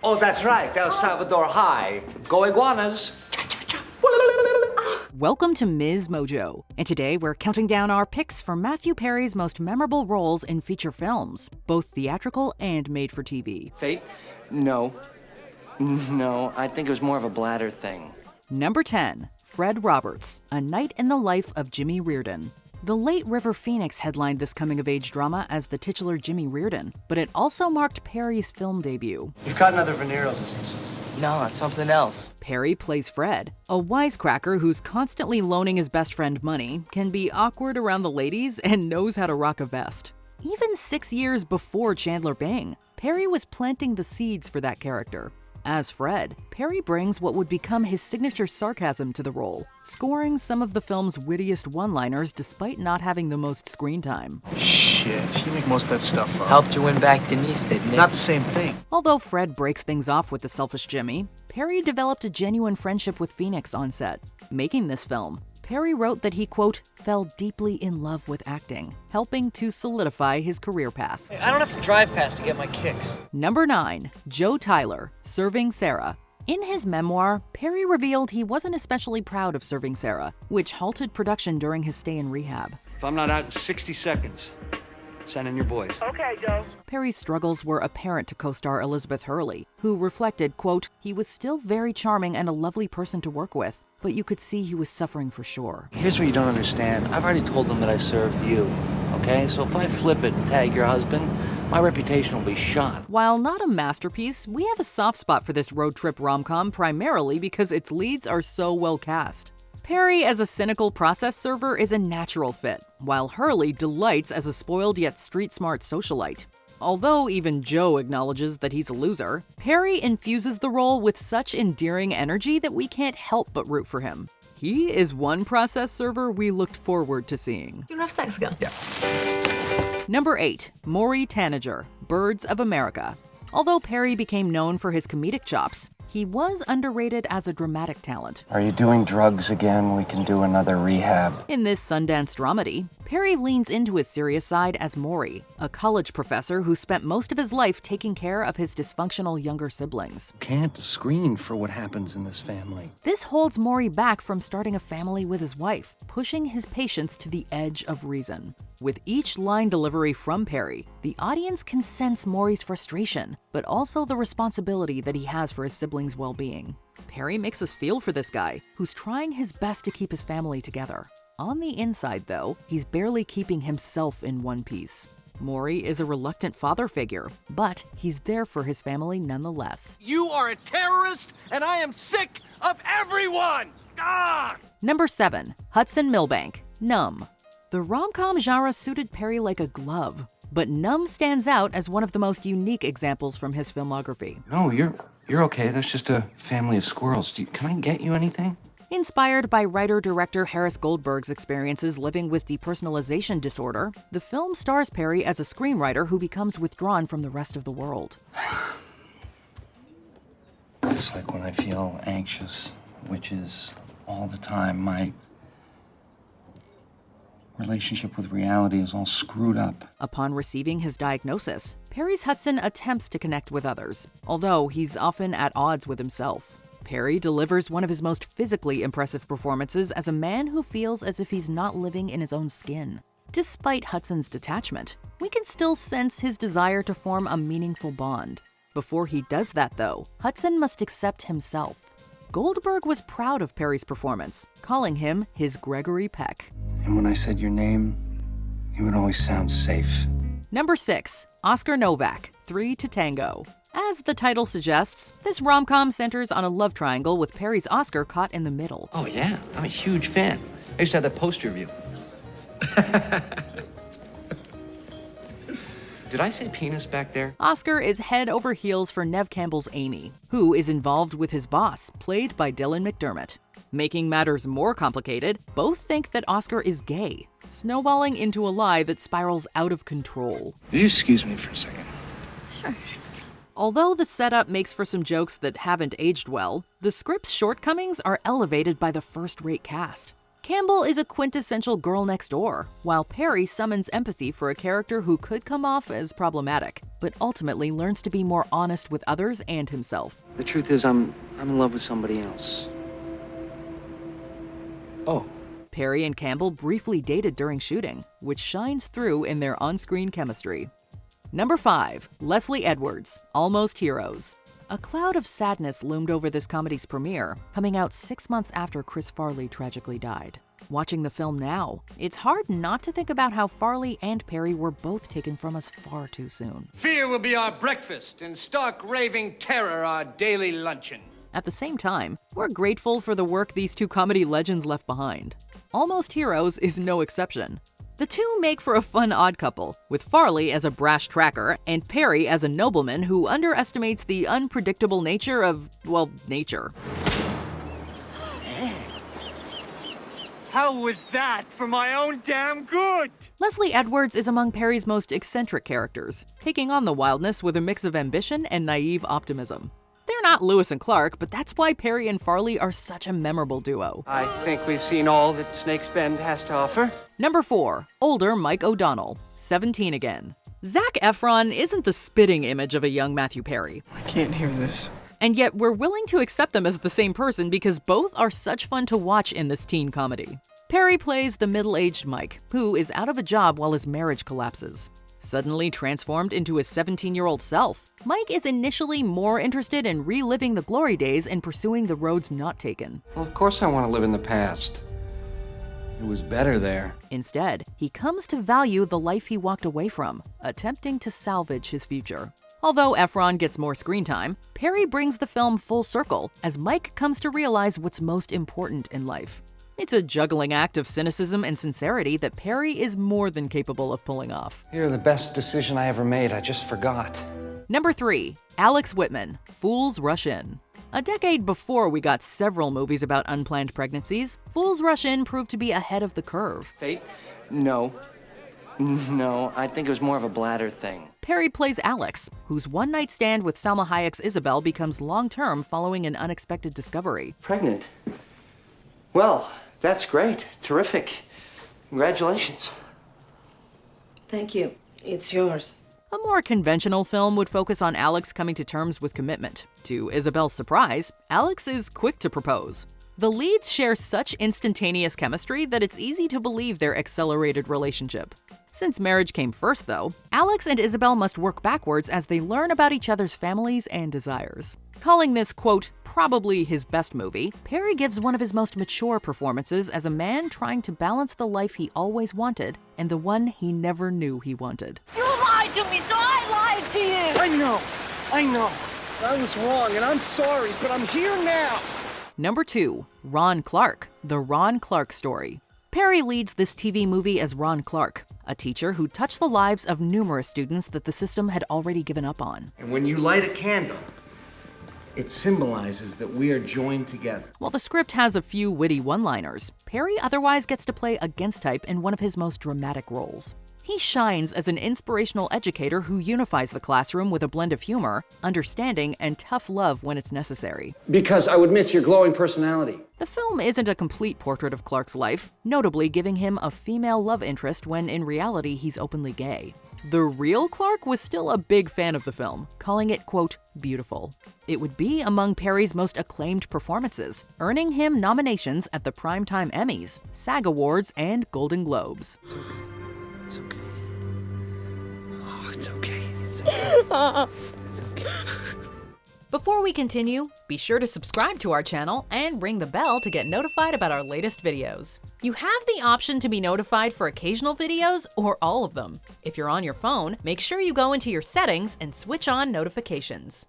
Oh, that's right, El Salvador High. Go Iguanas. Welcome to MsMojo, and today we're counting down our picks for Matthew Perry's most memorable roles in feature films, both theatrical and made-for-TV. Fate? No. No, I think it was more of a bladder thing. Number 10, Fred Roberts, A Night in the Life of Jimmy Reardon. The late River Phoenix headlined this coming-of-age drama as the titular Jimmy Reardon, but it also marked Perry's film debut. You've caught another venereal disease. No, it's something else. Perry plays Fred, a wisecracker who's constantly loaning his best friend money, can be awkward around the ladies, and knows how to rock a vest. Even 6 years before Chandler Bing, Perry was planting the seeds for that character. As Fred, Perry brings what would become his signature sarcasm to the role, scoring some of the film's wittiest one-liners despite not having the most screen time. Shit, you make most of that stuff up. Helped you win back Denise, didn't it? Not the same thing. Although Fred breaks things off with the selfish Jimmy, Perry developed a genuine friendship with Phoenix on set. Making this film, Perry wrote that he, quote, fell deeply in love with acting, helping to solidify his career path. I don't have to drive past to get my kicks. Number 9, Joe Tyler, Serving Sarah. In his memoir, Perry revealed he wasn't especially proud of Serving Sarah, which halted production during his stay in rehab. If I'm not out in 60 seconds, send in your boys. Okay, Joe. Perry's struggles were apparent to co-star Elizabeth Hurley, who reflected, quote, he was still very charming and a lovely person to work with, but you could see he was suffering for sure. Here's what you don't understand. I've already told them that I served you, okay? So if I flip it and tag your husband, my reputation will be shot. While not a masterpiece, we have a soft spot for this road trip rom-com primarily because its leads are so well cast. Perry as a cynical process server is a natural fit, while Hurley delights as a spoiled yet street-smart socialite. Although even Joe acknowledges that he's a loser, Perry infuses the role with such endearing energy that we can't help but root for him. He is one process server we looked forward to seeing. You wanna have sex again? Yeah. Number 8, Mory Tanager, Birds of America. Although Perry became known for his comedic chops, he was underrated as a dramatic talent. Are you doing drugs again? We can do another rehab. In this Sundance dramedy, Perry leans into his serious side as Mory, a college professor who spent most of his life taking care of his dysfunctional younger siblings. Can't screen for what happens in this family. This holds Mory back from starting a family with his wife, pushing his patience to the edge of reason. With each line delivery from Perry, the audience can sense Mory's frustration, but also the responsibility that he has for his siblings' well-being. Perry makes us feel for this guy, who's trying his best to keep his family together. On the inside, though, he's barely keeping himself in one piece. Mory is a reluctant father figure, but he's there for his family nonetheless. You are a terrorist, and I am sick of everyone! Ah! Number 7, Hudson Milbank, Numb. The rom-com genre suited Perry like a glove, but Numb stands out as one of the most unique examples from his filmography. No, you're okay. That's just a family of squirrels. Can I get you anything? Inspired by writer-director Harris Goldberg's experiences living with depersonalization disorder, the film stars Perry as a screenwriter who becomes withdrawn from the rest of the world. It's like when I feel anxious, which is all the time, my relationship with reality is all screwed up. Upon receiving his diagnosis, Perry's Hudson attempts to connect with others, although he's often at odds with himself. Perry delivers one of his most physically impressive performances as a man who feels as if he's not living in his own skin. Despite Hudson's detachment, we can still sense his desire to form a meaningful bond. Before he does that, though, Hudson must accept himself. Goldberg was proud of Perry's performance, calling him his Gregory Peck. And when I said your name, it would always sound safe. Number 6, Oscar Novak, 3 to Tango. As the title suggests, this rom-com centers on a love triangle with Perry's Oscar caught in the middle. Oh, yeah. I'm a huge fan. I used to have that poster of you. Did I say penis back there? Oscar is head over heels for Neve Campbell's Amy, who is involved with his boss, played by Dylan McDermott. Making matters more complicated, both think that Oscar is gay, snowballing into a lie that spirals out of control. Will you excuse me for a second? Sure. Although the setup makes for some jokes that haven't aged well, the script's shortcomings are elevated by the first-rate cast. Campbell is a quintessential girl next door, while Perry summons empathy for a character who could come off as problematic, but ultimately learns to be more honest with others and himself. The truth is, I'm in love with somebody else. Oh. Perry and Campbell briefly dated during shooting, which shines through in their on-screen chemistry. Number 5. Lesley Edwards, Almost Heroes. A cloud of sadness loomed over this comedy's premiere, coming out 6 months after Chris Farley tragically died. Watching the film now, it's hard not to think about how Farley and Perry were both taken from us far too soon. Fear will be our breakfast and stark raving terror our daily luncheon. At the same time, we're grateful for the work these two comedy legends left behind. Almost Heroes is no exception. The two make for a fun odd couple, with Farley as a brash tracker and Perry as a nobleman who underestimates the unpredictable nature of, well, nature. How was that for my own damn good? Lesley Edwards is among Perry's most eccentric characters, taking on the wildness with a mix of ambition and naive optimism. They're not Lewis and Clark, but that's why Perry and Farley are such a memorable duo. I think we've seen all that Snake's Bend has to offer. Number 4. Older Mike O'Donnell, 17 again. Zac Efron isn't the spitting image of a young Matthew Perry. I can't hear this. And yet we're willing to accept them as the same person because both are such fun to watch in this teen comedy. Perry plays the middle-aged Mike, who is out of a job while his marriage collapses. Suddenly transformed into his 17-year-old self, Mike is initially more interested in reliving the glory days and pursuing the roads not taken. Well, of course I want to live in the past. It was better there. Instead, he comes to value the life he walked away from, attempting to salvage his future. Although Efron gets more screen time, Perry brings the film full circle as Mike comes to realize what's most important in life. It's a juggling act of cynicism and sincerity that Perry is more than capable of pulling off. You're the best decision I ever made. I just forgot. Number 3. Alex Whitman, Fools Rush In. A decade before we got several movies about unplanned pregnancies, Fools Rush In proved to be ahead of the curve. Fate? No. No, I think it was more of a bladder thing. Perry plays Alex, whose one-night stand with Salma Hayek's Isabel becomes long-term following an unexpected discovery. Pregnant? Well, that's great. Terrific. Congratulations. Thank you. It's yours. A more conventional film would focus on Alex coming to terms with commitment. To Isabel's surprise, Alex is quick to propose. The leads share such instantaneous chemistry that it's easy to believe their accelerated relationship. Since marriage came first, though, Alex and Isabel must work backwards as they learn about each other's families and desires. Calling this, quote, probably his best movie, Perry gives one of his most mature performances as a man trying to balance the life he always wanted and the one he never knew he wanted. You lied to me, so I lied to you! I know. I was wrong, and I'm sorry, but I'm here now. Number 2. Ron Clark, The Ron Clark Story. Perry leads this TV movie as Ron Clark, a teacher who touched the lives of numerous students that the system had already given up on. And when you light a candle, it symbolizes that we are joined together. While the script has a few witty one-liners, Perry otherwise gets to play against type in one of his most dramatic roles. He shines as an inspirational educator who unifies the classroom with a blend of humor, understanding, and tough love when it's necessary. Because I would miss your glowing personality. The film isn't a complete portrait of Clark's life, notably giving him a female love interest when in reality he's openly gay. The real Clark was still a big fan of the film, calling it, quote, beautiful. It would be among Perry's most acclaimed performances, earning him nominations at the Primetime Emmys, SAG Awards, and Golden Globes. It's okay. Oh, it's okay. It's okay. It's okay. Before we continue, be sure to subscribe to our channel and ring the bell to get notified about our latest videos. You have the option to be notified for occasional videos or all of them. If you're on your phone, make sure you go into your settings and switch on notifications.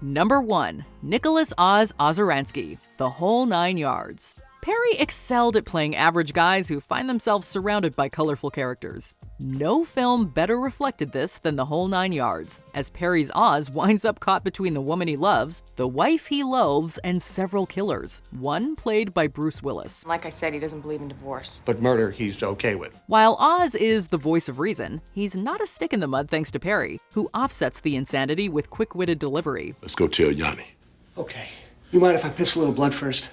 Number 1. Nicholas Oz Ozeransky, The Whole 9 Yards. Perry excelled at playing average guys who find themselves surrounded by colorful characters. No film better reflected this than The Whole 9 Yards, as Perry's Oz winds up caught between the woman he loves, the wife he loathes, and several killers, one played by Bruce Willis. Like I said, he doesn't believe in divorce. But murder, he's okay with. While Oz is the voice of reason, he's not a stick in the mud thanks to Perry, who offsets the insanity with quick-witted delivery. Let's go tell Yanni. Okay. You mind if I piss a little blood first?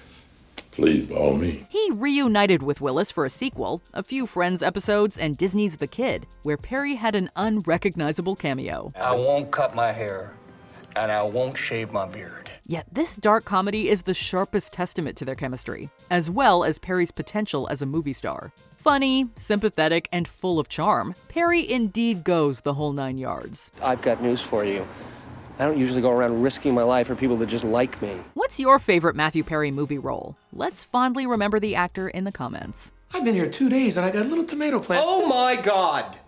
Please, by all means. He reunited with Willis for a sequel, a few Friends episodes, and Disney's The Kid, where Perry had an unrecognizable cameo. I won't cut my hair, and I won't shave my beard. Yet this dark comedy is the sharpest testament to their chemistry, as well as Perry's potential as a movie star. Funny, sympathetic, and full of charm, Perry indeed goes the whole 9 yards. I've got news for you. I don't usually go around risking my life for people that just like me. What's your favorite Matthew Perry movie role? Let's fondly remember the actor in the comments. I've been here 2 days and I got a little tomato plant. Oh my God!